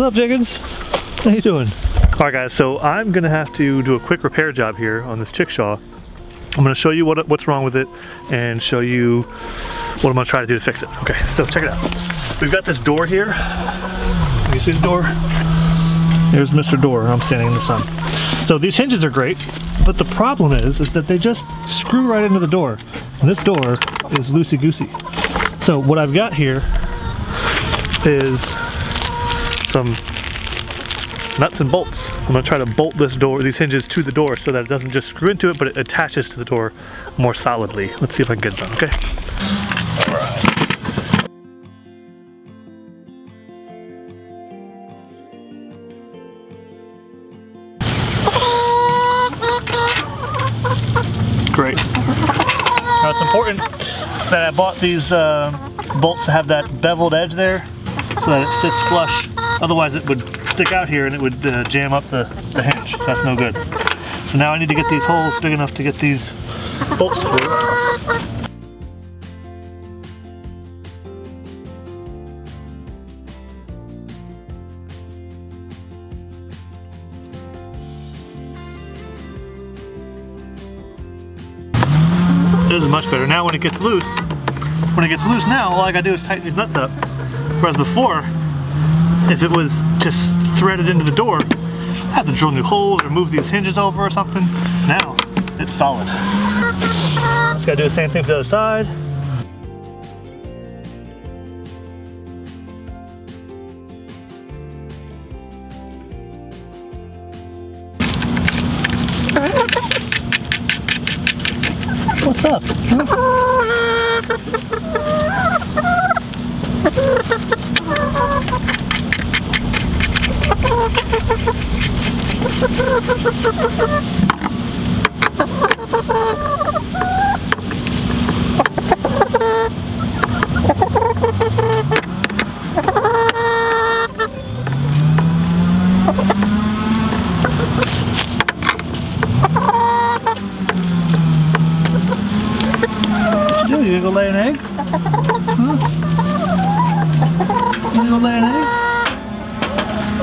What's up, chickens? How you doing? Alright guys, so I'm gonna have to do a quick repair job here on this Chickshaw. I'm gonna show you what's wrong with it and show you what I'm gonna try to do to fix it. Okay, so check it out. We've got this door here. Can you see the door? Here's Mr. Door. I'm standing in the sun. So these hinges are great, but the problem is that they just screw right into the door. And this door is loosey-goosey. So what I've got here is some nuts and bolts. I'm gonna try to bolt these hinges to the door so that it doesn't just screw into it, but it attaches to the door more solidly. Let's see if I can get it done, okay? All right. Great. Now it's important that I bought these bolts to have that beveled edge there so that it sits flush. Otherwise it would stick out here and it would jam up the hinge. So that's no good. So now I need to get these holes big enough to get these bolts through. This is much better. Now when it gets loose now, all I gotta do is tighten these nuts up. Whereas before, if it was just threaded into the door, I have to drill new holes or move these hinges over or something. Now, it's solid. Just gotta do the same thing for the other side. What's up? Huh? You gonna go lay an egg? Huh? You gonna go lay an egg?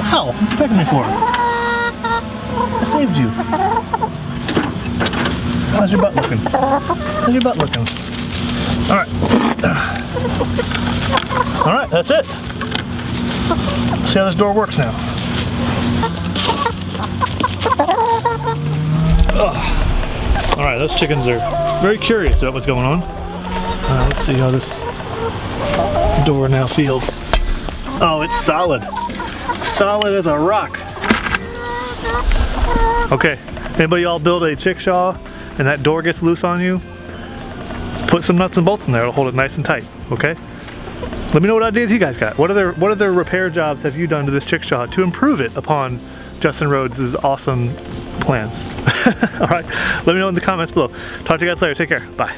How? What you pecking me for? I saved you. How's your butt looking? How's your butt looking? Alright. Alright, that's it. Let's see how this door works now. Alright, those chickens are very curious about what's going on. Let's see how this door now feels. Oh, it's solid. Solid as a rock. Okay, anybody all build a Chickshaw and that door gets loose on you? Put some nuts and bolts in there, it'll hold it nice and tight, okay? Let me know what ideas you guys got. What other repair jobs have you done to this Chickshaw to improve it upon Justin Rhodes' awesome plans? Alright, let me know in the comments below. Talk to you guys later, take care, bye.